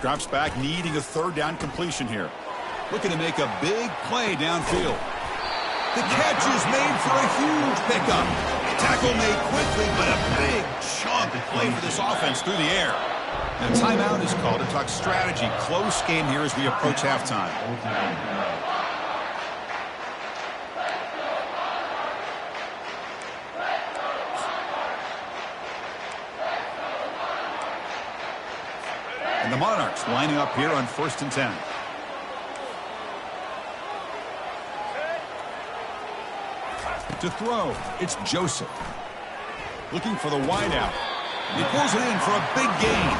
Drops back, needing a third down completion here. Looking to make a big play downfield. The catch is made for a huge pickup. Tackle made quickly, but a big chunk play for this offense through the air. And a timeout is called to talk strategy. Close game here as we approach halftime. And the Monarchs lining up here on 1st and 10. To throw, it's Joseph. Looking for the wideout. He pulls it in for a big gain.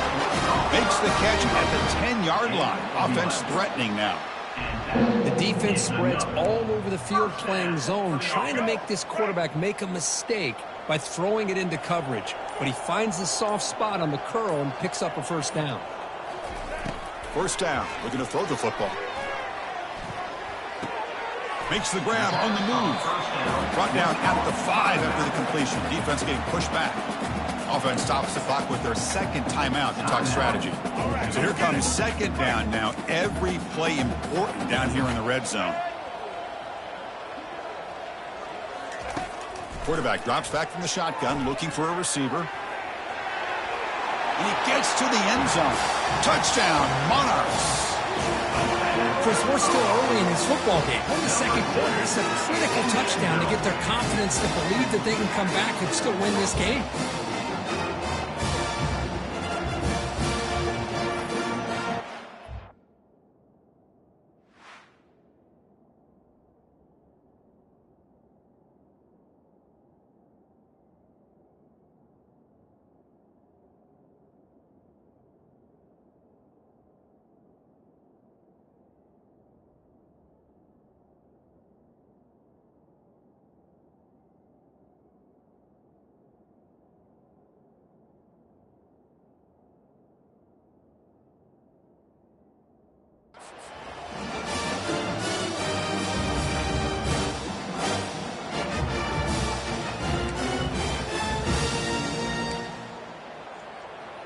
Makes the catch at the 10-yard line. Offense threatening now. The defense spreads all over the field playing zone, trying to make this quarterback make a mistake by throwing it into coverage. But he finds the soft spot on the curl and picks up a first down. First down. Looking to throw the football. Makes the grab on the move. Brought down at the 5 after the completion. Defense getting pushed back. Offense stops the clock with their second timeout to talk strategy. So here comes second down now. Every play important down here in the red zone. Quarterback drops back from the shotgun, looking for a receiver. And he gets to the end zone. Touchdown, Monarchs. Chris, we're still early in this football game. Only second quarter. It's a critical touchdown to get their confidence to believe that they can come back and still win this game.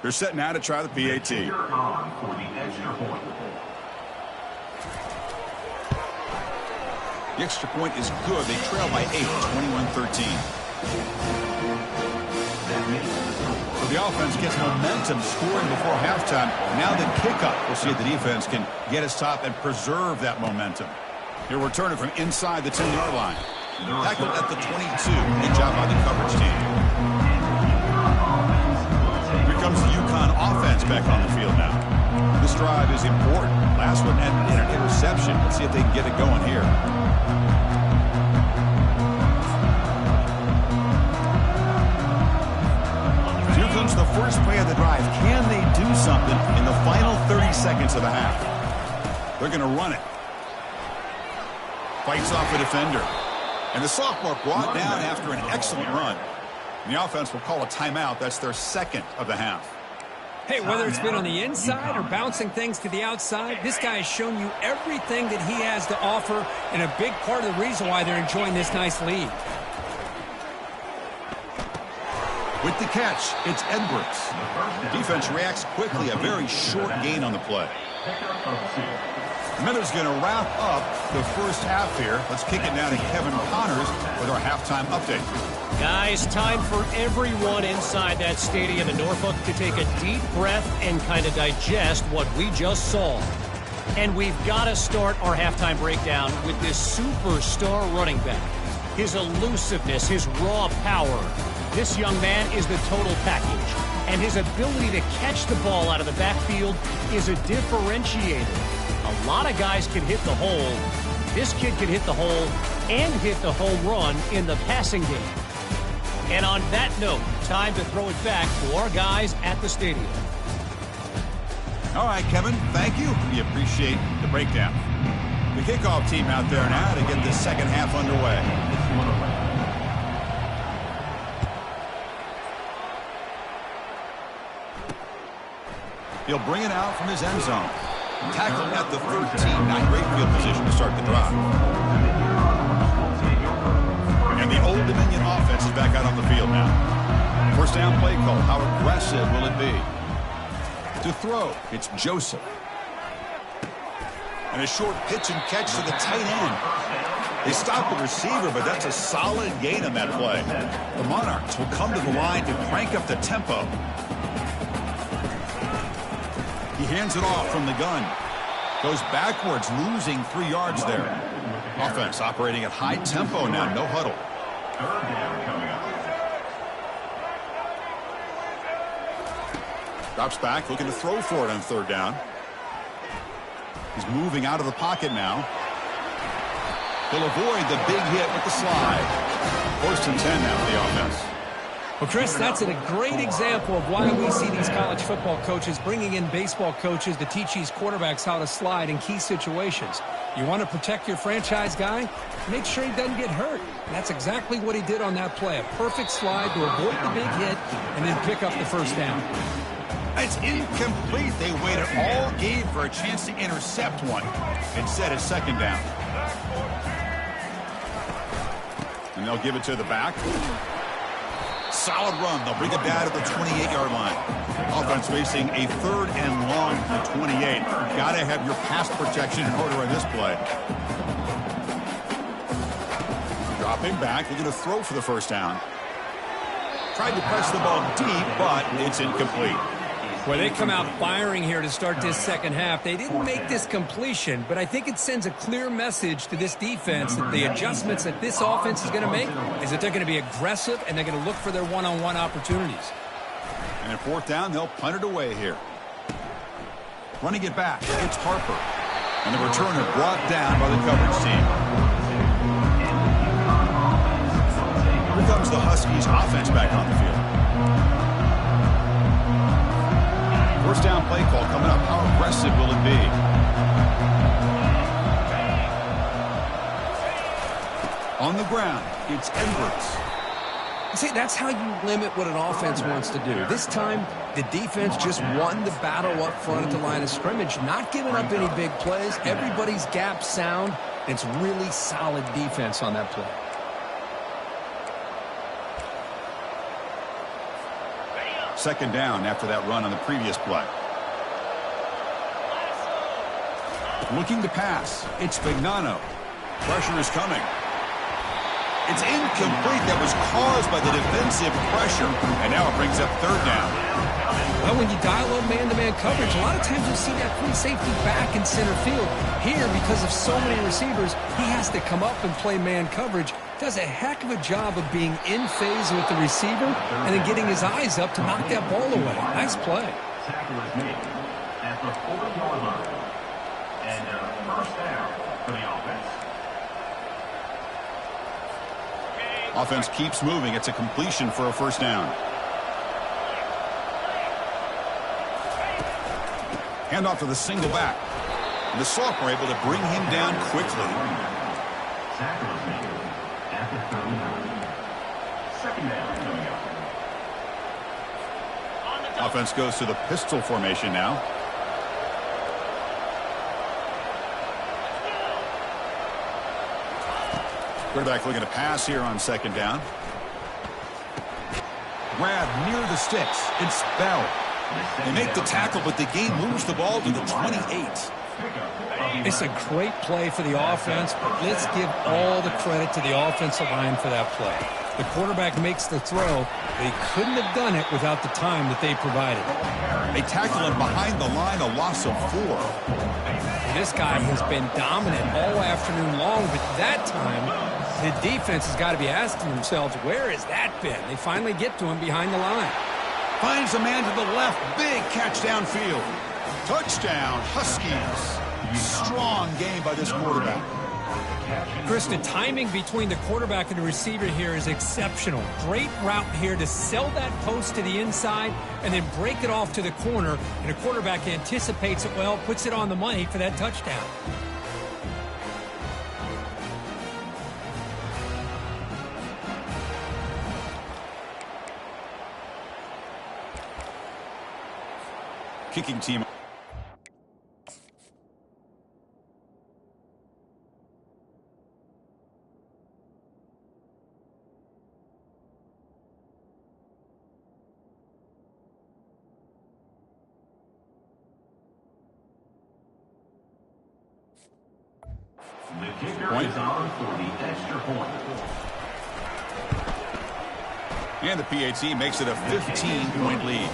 They're setting out to try the PAT. The extra point is good. They trail by 8, 21-13. So the offense gets momentum scoring before halftime. Now the kickoff. We'll see if the defense can get a stop and preserve that momentum. He'll return it from inside the 10-yard line. Tackled at the 22. Good job by the coverage team. Comes the UConn offense back on the field now. This drive is important. Last one ended in an interception. Let's see if they can get it going here. Here comes the first play of the drive. Can they do something in the final 30 seconds of the half? They're going to run it. Fights off a defender. And the sophomore brought down after an excellent run. And the offense will call a timeout. That's their second of the half. Hey, whether it's been on the inside or bouncing things to the outside, this guy has shown you everything that he has to offer, and a big part of the reason why they're enjoying this nice lead. With the catch, it's Edwards. The defense reacts quickly. A very short gain on the play. Miller's going to wrap up the first half here. Let's kick it now to Kevin Connors with our halftime update. Guys, time for everyone inside that stadium in Norfolk to take a deep breath and kind of digest what we just saw. And we've got to start our halftime breakdown with this superstar running back. His elusiveness, his raw power. This young man is the total package. And his ability to catch the ball out of the backfield is a differentiator. A lot of guys can hit the hole. This kid can hit the hole and hit the home run in the passing game. And on that note, time to throw it back to our guys at the stadium. All right, Kevin, thank you. We appreciate the breakdown. The kickoff team out there now to get the second half underway. He'll bring it out from his end zone. Tackled at the 13. Not great field position to start the drive. And the Old Dominion offense is back out on the field now. First down play call. How aggressive will it be? To throw, it's Joseph. And a short pitch and catch to the tight end. They stop the receiver, but that's a solid gain on that play. The Monarchs will come to the line to crank up the tempo. He hands it off from the gun. Goes backwards, losing 3 yards there. Offense operating at high tempo now, no huddle. Drops back, looking to throw for it on third down. He's moving out of the pocket now. He'll avoid the big hit with the slide. 1st and 10 now for the offense. Well, Chris, that's a great example of why we see these college football coaches bringing in baseball coaches to teach these quarterbacks how to slide in key situations. You want to protect your franchise guy? Make sure he doesn't get hurt. And that's exactly what he did on that play. A perfect slide to avoid the big hit and then pick up the first down. It's incomplete. They waited all game for a chance to intercept one. Instead, it's second down. And they'll give it to the back. Solid run. They'll bring it down to the 28-yard line. Offense facing a 3rd and long from the 28. Got to have your pass protection in order on this play. Dropping back. They're going to throw for the first down. Tried to press the ball deep, but it's incomplete. Well, they come out firing here to start this second half. They didn't make this completion, but I think it sends a clear message to this defense that the adjustments that this offense is going to make is that they're going to be aggressive and they're going to look for their one-on-one opportunities. And at 4th down, they'll punt it away here. Running it back, it's Harper. And the returner brought down by the coverage team. Here comes the Huskies offense back on the field. 1st down play call coming up. How aggressive will it be? On the ground, it's Edwards. See, that's how you limit what an offense wants to do. This time, the defense just won the battle up front at the line of scrimmage, not giving up any big plays. Everybody's gap sound. It's really solid defense on that play. Second down after that run on the previous play. Looking to pass. It's Vignano. Pressure is coming. It's incomplete. That was caused by the defensive pressure. And now it brings up 3rd down. Well, when you dial up man-to-man coverage, a lot of times you'll see that free safety back in center field. Here, because of so many receivers, he has to come up and play man coverage. Does a heck of a job of being in phase with the receiver and then getting his eyes up to knock that ball away. Nice play. Tackle is made at the 40-yard line. And 1st down for the offense. Offense keeps moving. It's a completion for a 1st down. Handoff to the single back. And the sophomore able to bring him down quickly. Tackle is made at the 39. 2nd down coming up. Offense goes to the pistol formation now. Quarterback looking to pass here on 2nd down. Grab near the sticks. It's Bell. They make the tackle, but the game moves the ball to the 28. It's a great play for the offense, but let's give all the credit to the offensive line for that play. The quarterback makes the throw. They couldn't have done it without the time that they provided. They tackle him behind the line, a loss of 4. This guy has been dominant all afternoon long, but that time, the defense has got to be asking themselves, where has that been? They finally get to him behind the line. Finds a man to the left. Big catch downfield. Touchdown, Huskies. Strong game by this quarterback. Chris, the timing between the quarterback and the receiver here is exceptional. Great route here to sell that post to the inside and then break it off to the corner. And the quarterback anticipates it well, puts it on the money for that touchdown. Kicking team. point. And the PAT makes it a 15-point lead.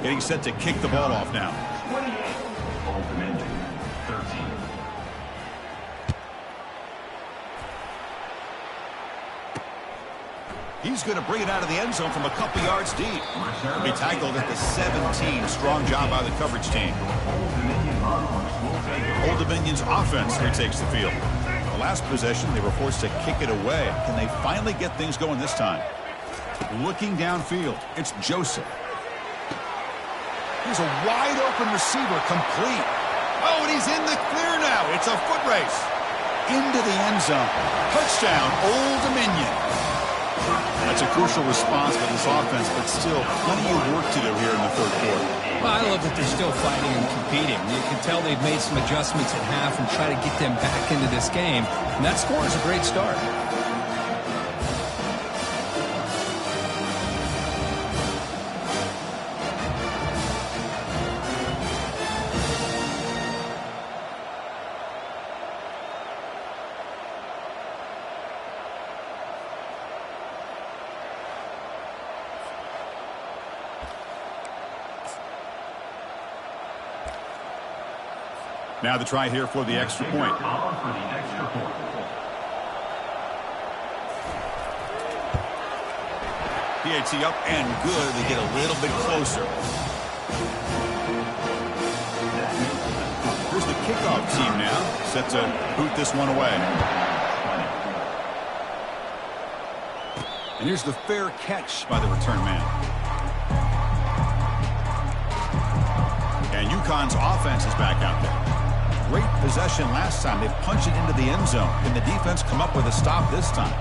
Getting set to kick the ball off now. 28. Old Dominion, 13. He's going to bring it out of the end zone from a couple yards deep. He'll be tackled at the 17. Strong job by the coverage team. Old Dominion's offense retakes the field. The last possession, they were forced to kick it away. Can they finally get things going this time? Looking downfield, it's Joseph. He's a wide-open receiver, complete. Oh, and he's in the clear now. It's a foot race. Into the end zone. Touchdown, Old Dominion. That's a crucial response for this offense, but still plenty of work to do here in the third quarter. Well, I love that they're still fighting and competing. You can tell they've made some adjustments at half and try to get them back into this game. And that score is a great start. Now the try here for the extra point. PAT up and good. They get a little bit closer. Here's the kickoff team now. Set to boot this one away. And here's the fair catch by the return man. And UConn's offense is back out there. Great possession last time. They punched it into the end zone. Can the defense come up with a stop this time?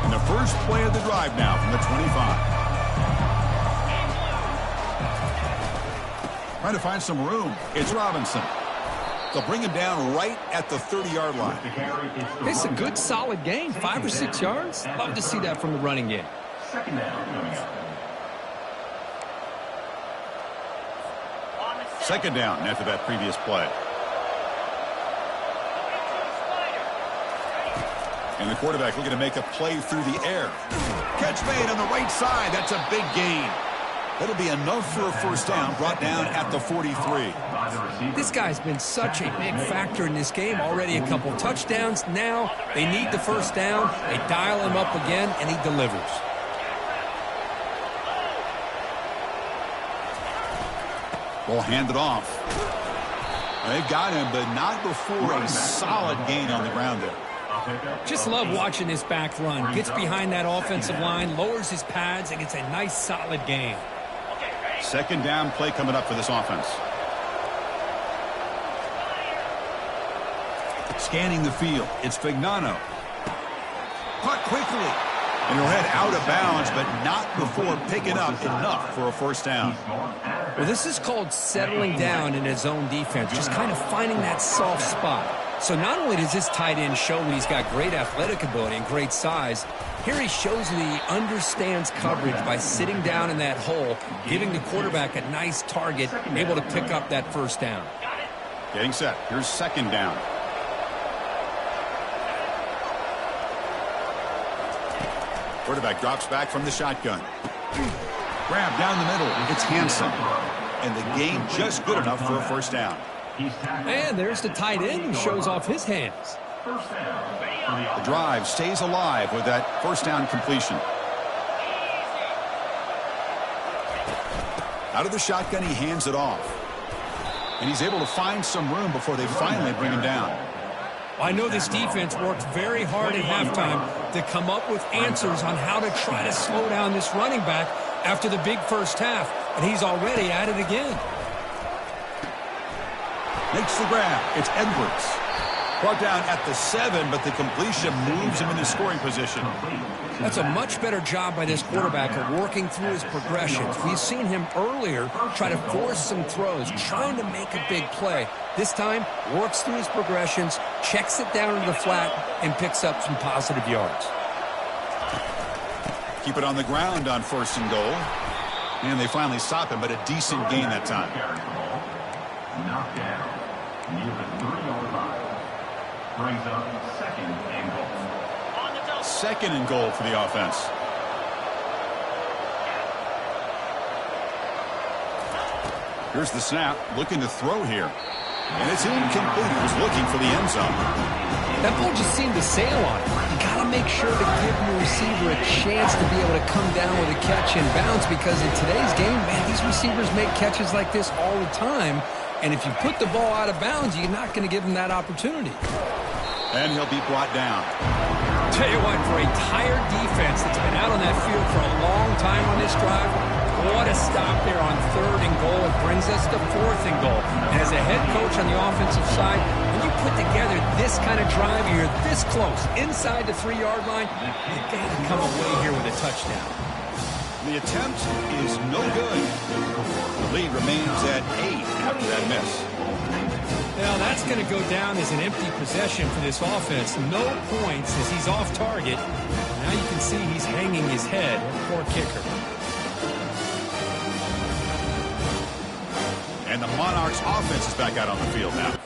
And the first play of the drive now from the 25. Trying to find some room. It's Robinson. They'll bring him down right at the 30-yard line. It's a good, solid game. 5 or 6 yards. Love to see that from the running game. Second down coming up. Second down after that previous play. And the quarterback looking to make a play through the air. Catch made on the right side. That's a big gain. That'll be enough for a first down, brought down at the 43. This guy's been such a big factor in this game. Already a couple touchdowns. Now they need the first down. They dial him up again, and he delivers. Ball handed off. They've got him, but not before a solid gain on the ground there. Just love watching this back run. Gets behind that offensive line, lowers his pads, and gets a nice, solid gain. Second down play coming up for this offense. Scanning the field, it's Fignano. Caught quickly. And he'll head out of bounds, but not before picking up enough for a first down. Well, this is called settling down in his own defense, just kind of finding that soft spot. So not only does this tight end show that he's got great athletic ability and great size, here he shows that he understands coverage by sitting down in that hole, giving the quarterback a nice target, able to pick up that first down. Getting set. Here's second down. Quarterback drops back from the shotgun. Grab down the middle. It's Hanson. And the gain just good enough for a first down. And there's the tight end who shows off his hands. The drive stays alive with that first down completion. Out of the shotgun, he hands it off. And he's able to find some room before they finally bring him down. I know this defense worked very hard at halftime to come up with answers on how to try to slow down this running back after the big first half, and he's already at it again. Makes the grab. It's Edwards. Brought down at the 7, but the completion moves him into scoring position. That's a much better job by this quarterback of working through his progressions. We've seen him earlier try to force some throws, trying to make a big play. This time, works through his progressions, checks it down to the flat, and picks up some positive yards. Keep it on the ground on first and goal. And they finally stop him, but a decent gain that time. near the 3-yard line. Brings up second and goal. Second and goal for the offense. Here's the snap, looking to throw here. And it's incomplete. He was looking for the end zone. That ball just seemed to sail on it. You got to make sure to give your receiver a chance to be able to come down with a catch and bounce, because in today's game, man, these receivers make catches like this all the time. And if you put the ball out of bounds, you're not going to give them that opportunity. And he'll be brought down. Tell you what, for a tired defense that's been out on that field for a long time on this drive, what a stop there on third and goal. It brings us to fourth and goal. And as a head coach on the offensive side, when you put together this kind of drive, you're this close, inside the 3-yard line, you got to come away here with a touchdown. The attempt is no good. The lead remains at 8 after that miss. Now that's going to go down as an empty possession for this offense. No points as he's off target. Now you can see he's hanging his head. Poor kicker. And the Monarchs offense is back out on the field now.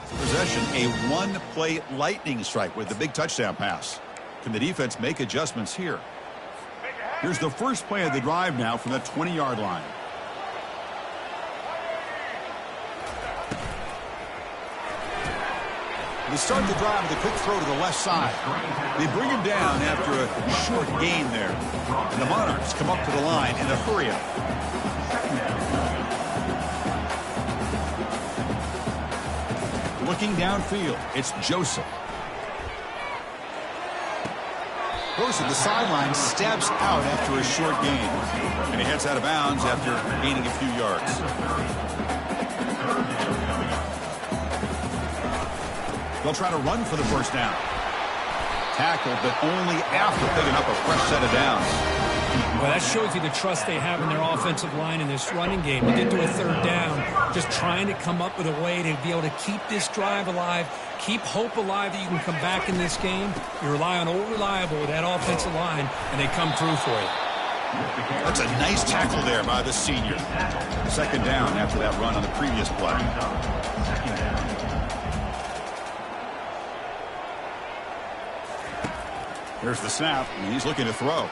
Possession, a one-play lightning strike with the big touchdown pass. Can the defense make adjustments here? Here's the first play of the drive now from the 20-yard line. They start the drive with a quick throw to the left side. They bring him down after a short gain there. And the Monarchs come up to the line in a hurry-up. Looking downfield, it's Joseph. Goes to the sideline, steps out after a short gain. And he heads out of bounds after gaining a few yards. They'll try to run for the first down. Tackled, but only after picking up a fresh set of downs. Well, that shows you the trust they have in their offensive line in this running game. To get to a third down, just trying to come up with a way to be able to keep this drive alive, keep hope alive that you can come back in this game. You rely on Old Reliable with that offensive line, and they come through for you. That's a nice tackle there by the senior. Second down after that run on the previous play. Here's the snap, and he's looking to throw.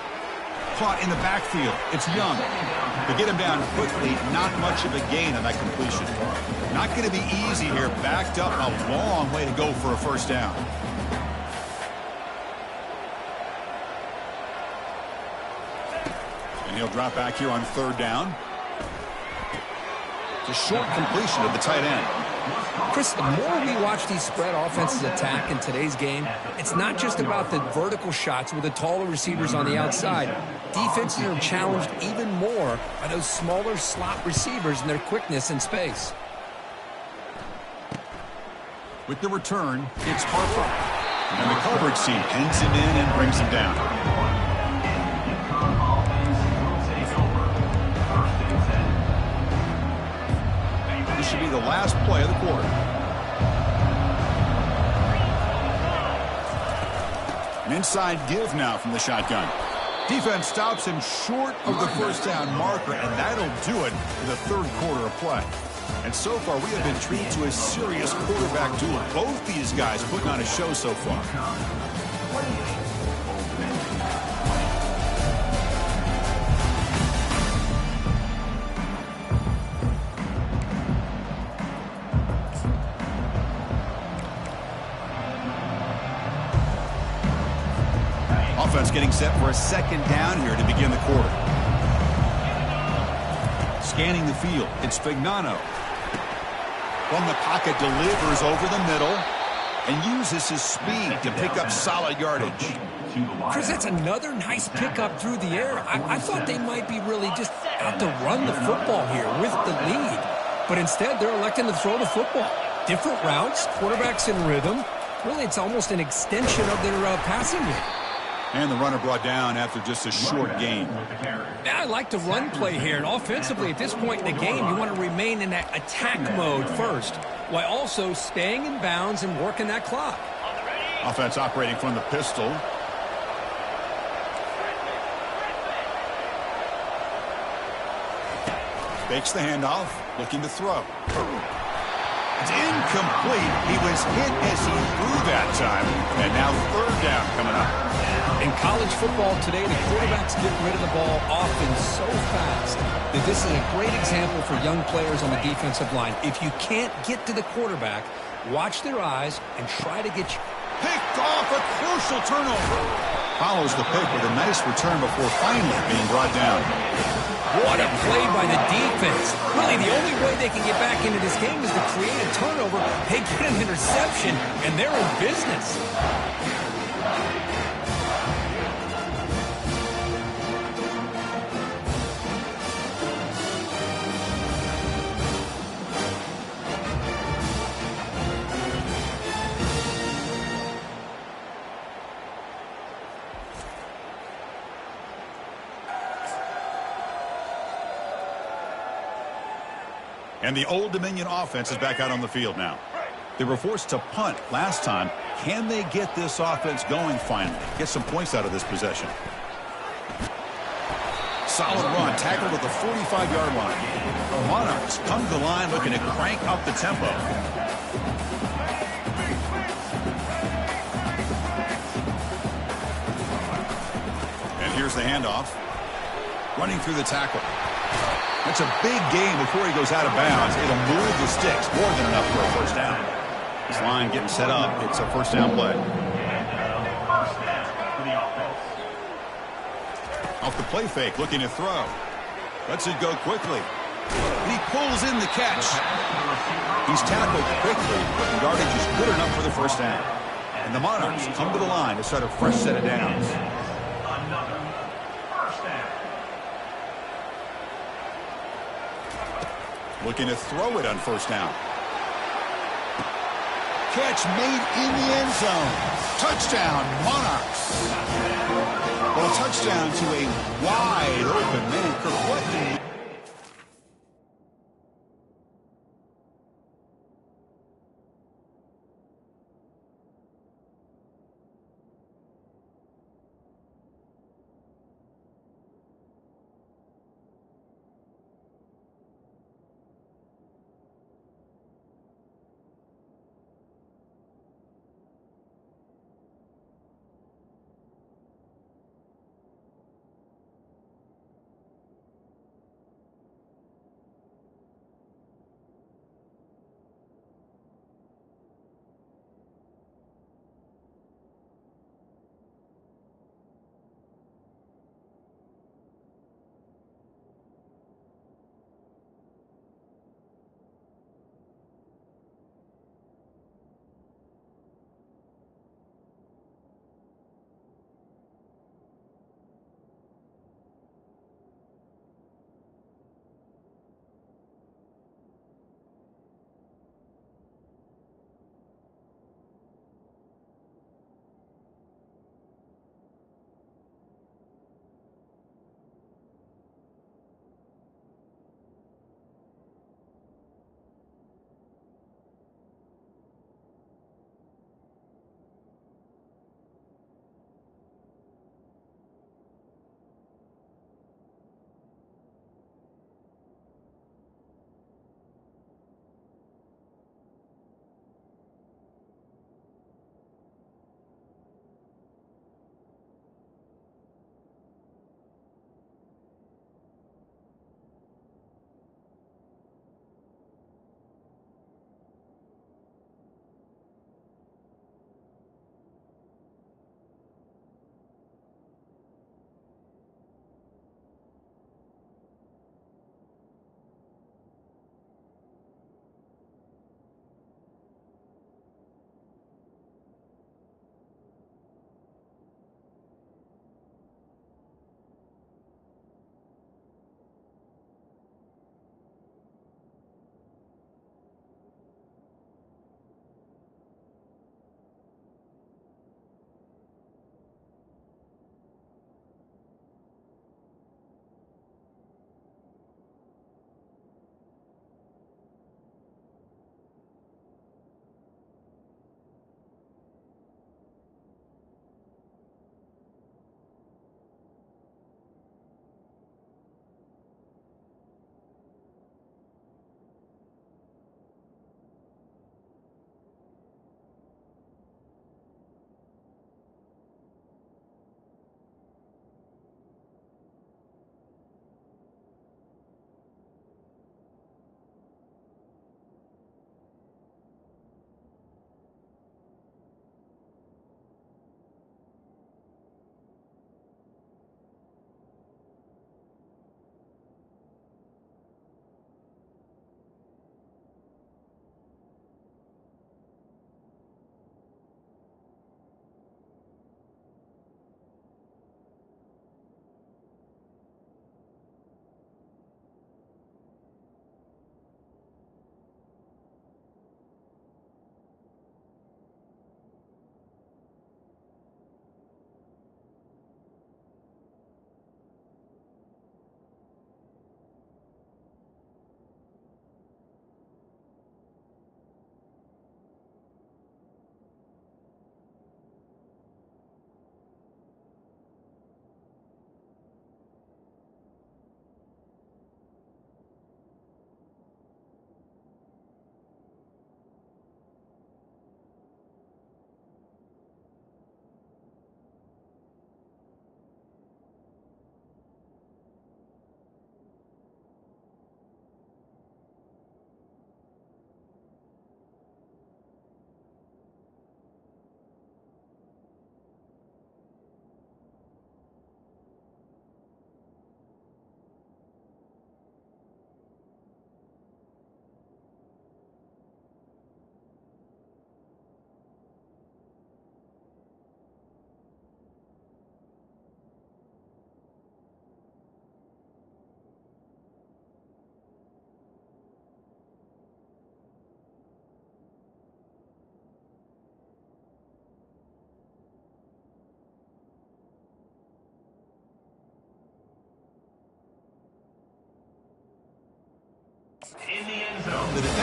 Caught in the backfield. It's Young. To get him down quickly, not much of a gain on that completion. Not going to be easy here. Backed up a long way to go for a first down. And he'll drop back here on third down. It's a short completion of the tight end. Chris, the more we watch these spread offenses attack in today's game, it's not just about the vertical shots with the taller receivers on the outside. Defenses are challenged even more by those smaller slot receivers and their quickness in space. With the return, it's Harper. And the coverage team pins him in and brings him down. This should be the last play of the quarter. An inside give now from the shotgun. Defense stops him short of the first down marker, and that'll do it for the third quarter of play. And so far, we have been treated to a serious quarterback duel. Both these guys putting on a show so far. Offense getting set for a second down here to begin the quarter. Scanning the field, it's Fignano. From the pocket, delivers over the middle and uses his speed to pick up solid yardage. Chris, that's another nice pickup through the air. I thought they might be really just out to run the football here with the lead. But instead, they're electing to throw the football. Different routes, quarterbacks in rhythm. Really, it's almost an extension of their passing game. And the runner brought down after just a short gain. I like the run play here. And offensively, at this point in the game, you want to remain in that attack mode first, while also staying in bounds and working that clock. Offense operating from the pistol. Fakes the handoff, looking to throw. It's incomplete. He was hit as he threw that time. And now third down coming up. In college football today, the quarterbacks get rid of the ball often so fast that this is a great example for young players on the defensive line. If you can't get to the quarterback, watch their eyes and try to get you. Picked off, a crucial turnover. Follows the pick with a nice return before finally being brought down. What a play by the defense. Really, the only way they can get back into this game is to create a turnover. They get an interception, and they're in business. And the Old Dominion offense is back out on the field now. They were forced to punt last time. Can they get this offense going finally? Get some points out of this possession. Solid run, tackled at the 45-yard line. The Monarchs come to the line looking to crank up the tempo. And here's the handoff. Running through the tackle. That's a big gain before he goes out of bounds. It'll move the sticks more than enough for a first down. This line getting set up. It's a first down play. First down for the offense. Off the play fake, looking to throw. Lets it go quickly. And he pulls in the catch. He's tackled quickly, but the yardage is good enough for the first down. And the Monarchs come to the line to start a fresh set of downs. Another first down. Looking to throw it on first down. Catch made in the end zone. Touchdown, Monarchs. Well, a touchdown to a wide open man. Kirk, what in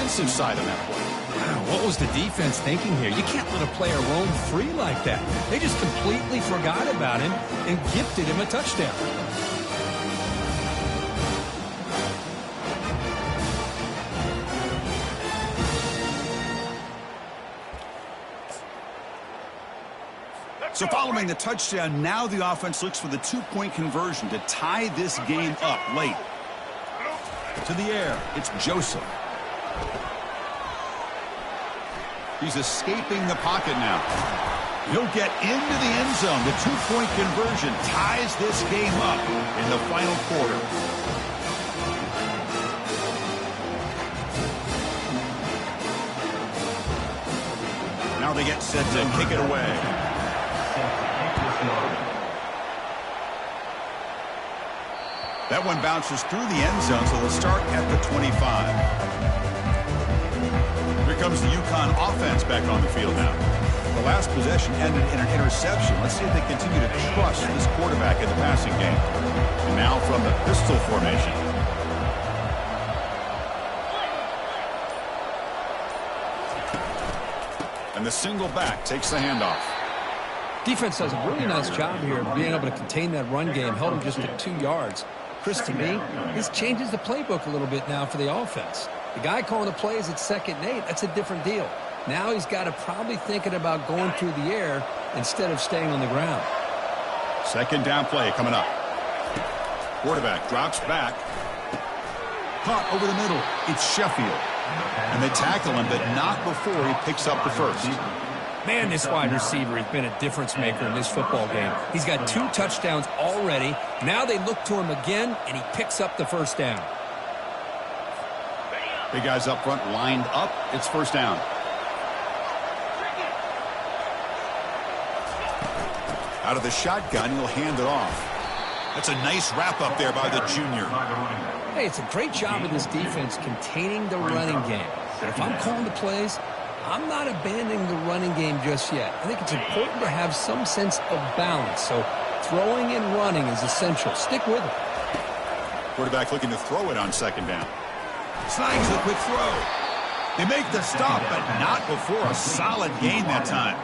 defensive side on that play. Wow, what was the defense thinking here? You can't let a player roam free like that. They just completely forgot about him and gifted him a touchdown. So following the touchdown, now the offense looks for the two-point conversion to tie this game up late. To the air, it's Joseph. He's escaping the pocket now. He'll get into the end zone. The two-point conversion ties this game up in the final quarter. Now they get set to kick it away. That one bounces through the end zone, so they'll start at the 25. Here comes the UConn offense back on the field now. The last possession ended in an interception. Let's see if they continue to trust this quarterback in the passing game. And now from the pistol formation. And the single back takes the handoff. Defense does a really nice job here of being able to contain that run game, held him just at 2 yards. Chris, to me, this changes the playbook a little bit now for the offense. The guy calling the plays at 2nd and 8, that's a different deal. Now he's got to probably thinking about going through the air instead of staying on the ground. Second down play coming up. Quarterback drops back. Caught over the middle. It's Sheffield. And they tackle him, but not before he picks up the first. Man, this wide receiver has been a difference maker in this football game. He's got 2 touchdowns already. Now they look to him again, and he picks up the first down. Big guys up front lined up. It's first down. Out of the shotgun, he'll hand it off. That's a nice wrap up there by the junior. Hey, it's a great job of this defense containing the running game. But if I'm calling the plays, I'm not abandoning the running game just yet. I think it's important to have some sense of balance. So throwing and running is essential. Stick with it. Quarterback looking to throw it on second down. Snags the quick throw. They make the stop, but not before a solid gain that time.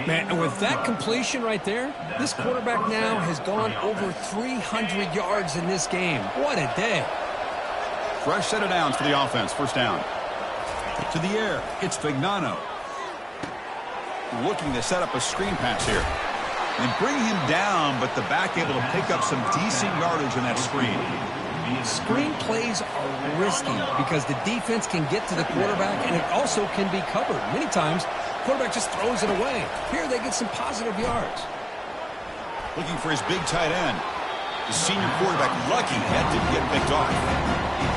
Man, and with that completion right there, this quarterback now has gone over 300 yards in this game. What a day. Fresh set of downs for the offense. First down. To the air, it's Vignano. Looking to set up a screen pass here. And bring him down, but the back able to pick up some decent yardage in that screen. Screen plays are risky because the defense can get to the quarterback, and it also can be covered. Many times, the quarterback just throws it away. Here they get some positive yards. Looking for his big tight end. The senior quarterback lucky that didn't get picked off.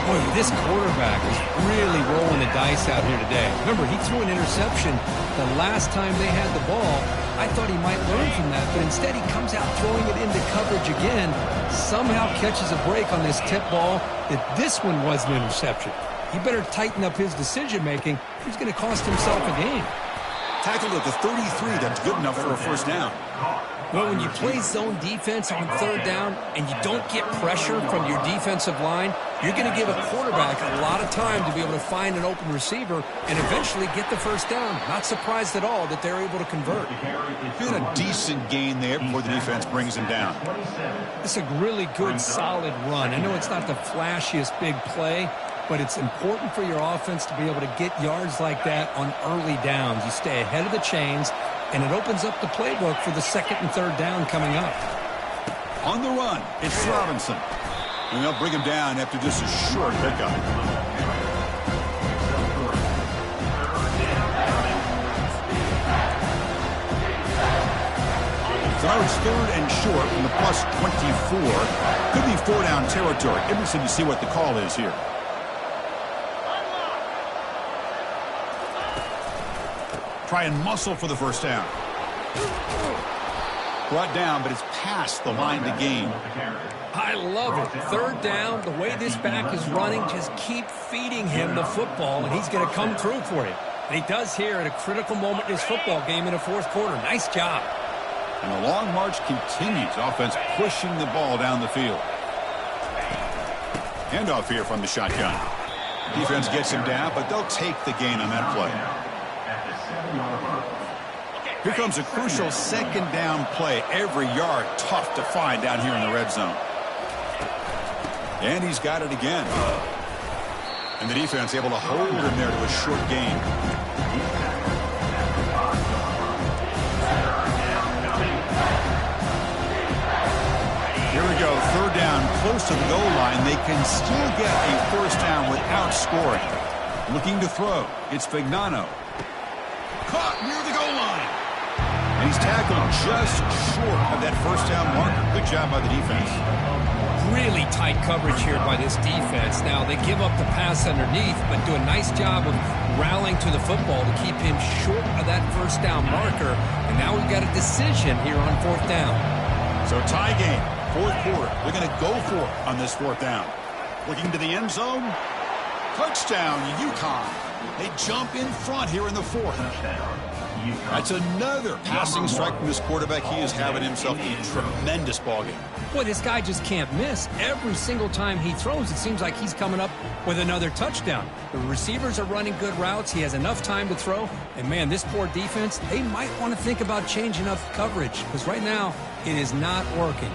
Boy, this quarterback is really rolling the dice out here today. Remember, he threw an interception the last time they had the ball. I thought he might learn from that, but instead he comes out throwing it into coverage again, somehow catches a break on this tip ball that this one was an interception. He better tighten up his decision-making. He's going to cost himself a game. Tackled at the 33. That's good enough for a first down. Well, when you play zone defense on third down and you don't get pressure from your defensive line, you're going to give a quarterback a lot of time to be able to find an open receiver and eventually get the first down. Not surprised at all that they're able to convert. Been a decent gain there before the defense brings him down. It's a really good, solid run. I know it's not the flashiest big play, but it's important for your offense to be able to get yards like that on early downs. You stay ahead of the chains, and it opens up the playbook for the second and third down coming up. On the run, it's Robinson. And they'll bring him down after just a short pickup. So now it's third and short from the plus 24. Could be four-down territory. Interesting to see what the call is here. Try and muscle for the first down. Brought down, but it's past the line to gain. I love it. Third down, the way this back is running, just keep feeding him the football, and he's going to come through for you. And he does here at a critical moment in his football game in the fourth quarter. Nice job. And the long march continues. Offense pushing the ball down the field. Handoff here from the shotgun. Defense gets him down, but they'll take the gain on that play. Here comes a crucial second down play. Every yard tough to find down here in the red zone. And he's got it again. And the defense able to hold him there to a short gain. Here we go, third down, close to the goal line. They can still get a first down without scoring. Looking to throw, it's Vignano. Caught near the goal line. And he's tackled just short of that first down marker. Good job by the defense. Really tight coverage here by this defense. Now, they give up the pass underneath, but do a nice job of rallying to the football to keep him short of that first down marker. And now we've got a decision here on fourth down. So tie game, fourth quarter. They're going to go for it on this fourth down. Looking to the end zone. Touchdown, UConn. They jump in front here in the fourth. That's another passing strike from this quarterback. He is having himself a tremendous ballgame. Boy, this guy just can't miss. Every single time he throws, it seems like he's coming up with another touchdown. The receivers are running good routes. He has enough time to throw. And, man, this poor defense, they might want to think about changing up coverage because right now it is not working.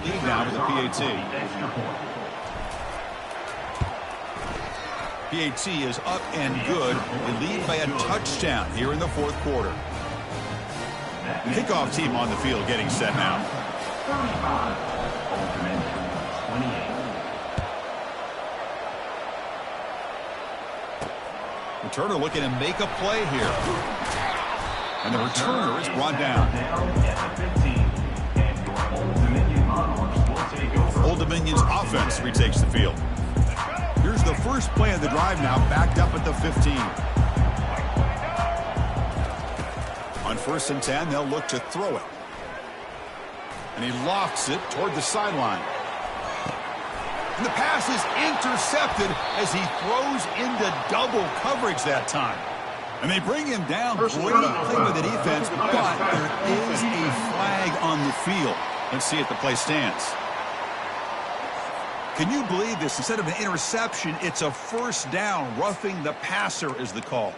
Lead now to the PAT. PAT is up and good. They lead by a touchdown here in the fourth quarter. Kickoff team on the field getting set now. Returner looking to make a play here. And the returner is brought down. Old Dominion's offense retakes the field. Here's the first play of the drive now, backed up at the 15. On 1st and 10, they'll look to throw it. And he lofts it toward the sideline. And the pass is intercepted as he throws into double coverage that time. And they bring him down. Great play by the defense, but there is a flag on the field. Let's see if the play stands. Can you believe this? Instead of an interception, it's a first down. Roughing the passer is the call.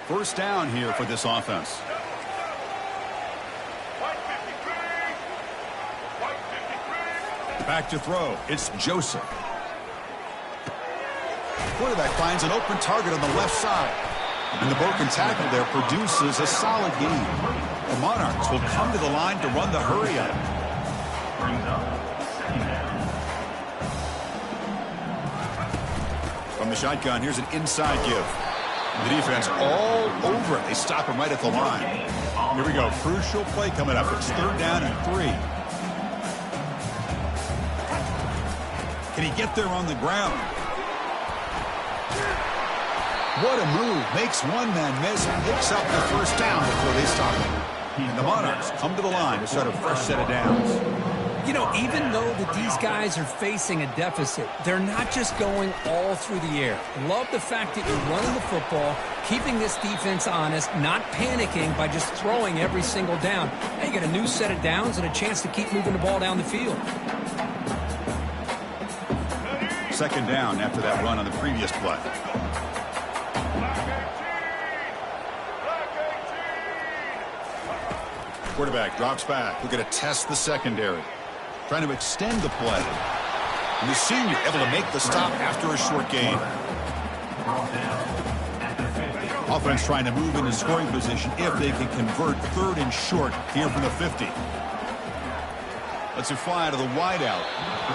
First down here for this offense. Back to throw. It's Joseph. Quarterback finds an open target on the left side. And the broken tackle there produces a solid gain. The Monarchs will come to the line to run the hurry up. From the shotgun, here's an inside give. The defense all over it. They stop him right at the line. Here we go. Crucial play coming up. It's third down and 3. Can he get there on the ground? What a move. Makes one man miss and picks up the first down before they stop him. And the Monarchs come to the line to start a fresh set of downs. You know, even though that these guys are facing a deficit, they're not just going all through the air. Love the fact that you're running the football, keeping this defense honest, not panicking by just throwing every single down. Now you get a new set of downs and a chance to keep moving the ball down the field. Second down after that run on the previous play. Quarterback drops back. We're going to test the secondary. Trying to extend the play. And the senior able to make the stop after a short gain. Offense trying to move into scoring position if they can convert third and short here from the 50. Let's it fly to the wideout.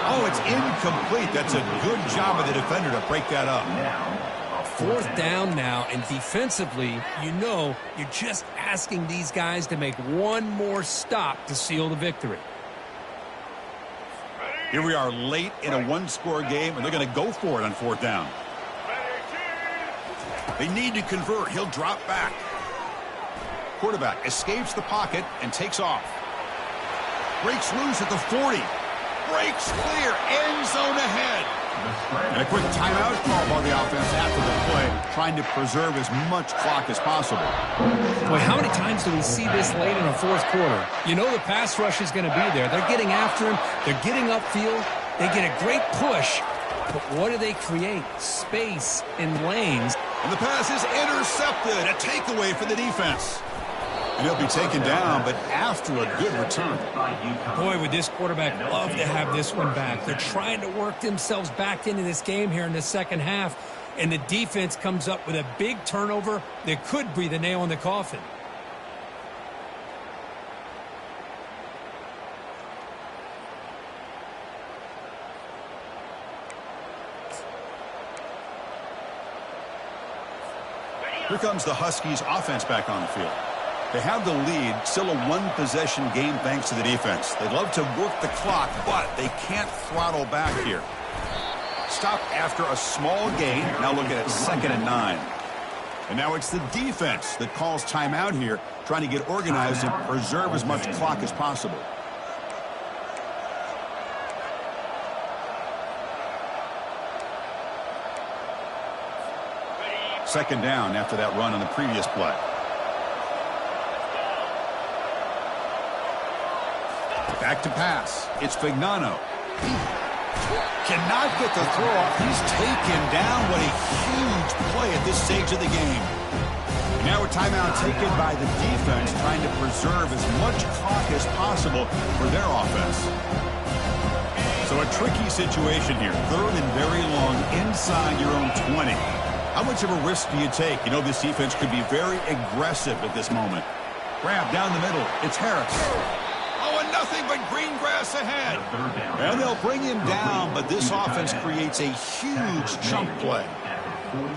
Oh, it's incomplete. That's a good job of the defender to break that up. Fourth down now, and defensively, you know, you're just asking these guys to make one more stop to seal the victory. Here we are late in a one-score game, and they're going to go for it on 4th down. They need to convert. He'll drop back. Quarterback escapes the pocket and takes off. Breaks loose at the 40. Breaks clear. End zone ahead. And a quick timeout call by the offense after the play, trying to preserve as much clock as possible. Boy, how many times do we see this late in a 4th quarter? You know the pass rush is going to be there. They're getting after him. They're getting upfield. They get a great push. But what do they create? Space in lanes. And the pass is intercepted. A takeaway for the defense. And he'll be taken down, but after a good return. Boy, would this quarterback love to have this one back. They're trying to work themselves back into this game here in the second half. And the defense comes up with a big turnover that could be the nail in the coffin. Here comes the Huskies offense back on the field. They have the lead, still a one-possession game thanks to the defense. They'd love to work the clock, but they can't throttle back here. Stop after a small gain. Now looking at 2nd and 9. And now it's the defense that calls timeout here, trying to get organized and preserve as much clock as possible. Second down after that run on the previous play. Back to pass. It's Fignano. Cannot get the throw off. He's taken down. What a huge play at this stage of the game. Now a timeout taken by the defense, trying to preserve as much clock as possible for their offense. So a tricky situation here. 3rd and very long inside your own 20. How much of a risk do you take? You know this defense could be very aggressive at this moment. Grab down the middle. It's Harris. Oh, and nothing but green grass ahead. And they'll bring him down, but this offense creates a huge chunk play.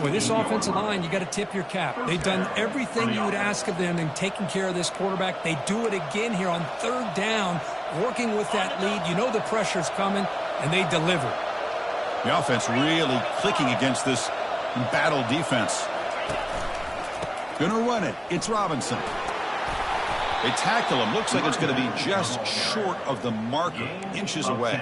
Boy, this offensive line, you got to tip your cap. They've done everything you would ask of them in taking care of this quarterback. They do it again here on 3rd down, working with that lead. You know the pressure's coming, and they deliver. The offense really clicking against this embattled defense. Gonna run it. It's Robinson. They tackle him. Looks like it's going to be just short of the marker, inches away.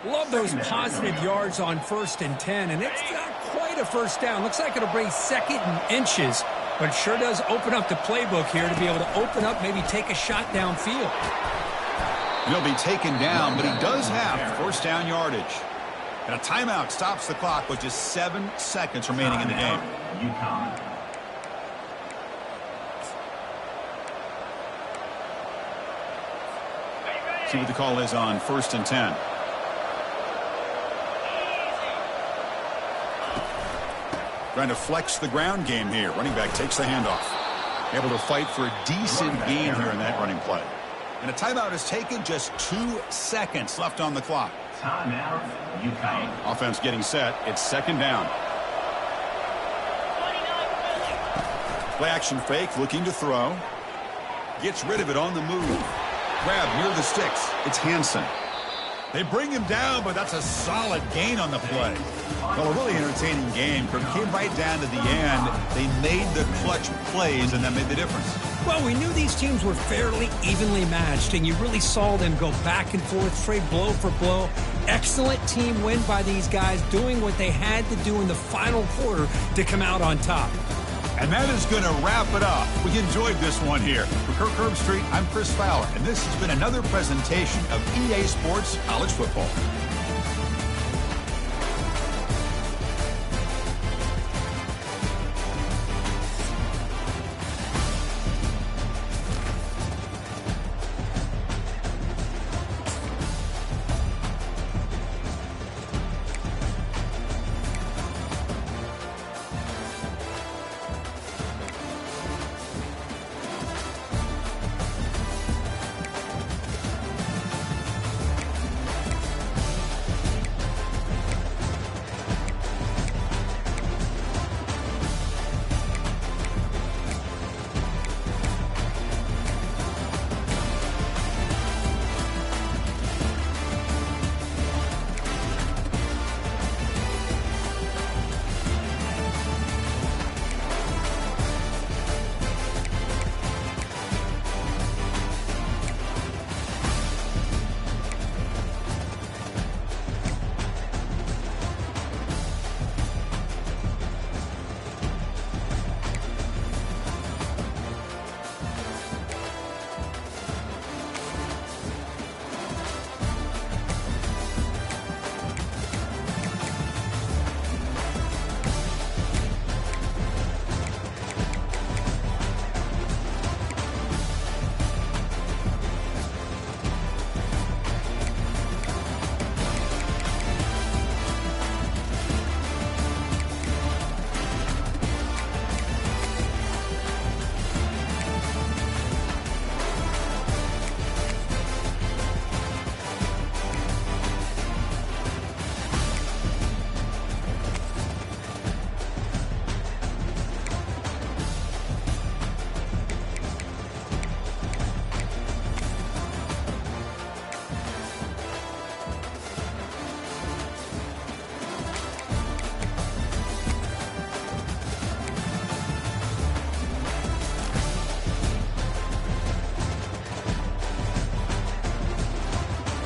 Love those positive yards on 1st and 10, and it's not quite a first down. Looks like it'll bring 2nd and inches, but it sure does open up the playbook here to be able to open up, maybe take a shot downfield. He'll be taken down, but he does have 1st down yardage. And a timeout stops the clock with just 7 seconds remaining in the game. See what the call is on 1st and 10. Trying to flex the ground game here. Running back takes the handoff. Able to fight for a decent gain here in that running play. And a timeout is taken, just 2 seconds left on the clock. Timeout, UConn. Offense getting set. It's 2nd down. Play action fake, looking to throw. Gets rid of it on the move. Grab near the sticks. It's Hansen. They bring him down, but that's a solid gain on the play. Well, a really entertaining game. It came right down to the end. They made the clutch plays, and that made the difference. Well, we knew these teams were fairly evenly matched, and you really saw them go back and forth, trade blow for blow. Excellent team win by these guys, doing what they had to do in the final quarter to come out on top. And that is going to wrap it up. We enjoyed this one here. For Kirk Herbstreit, I'm Chris Fowler, and this has been another presentation of EA Sports College Football.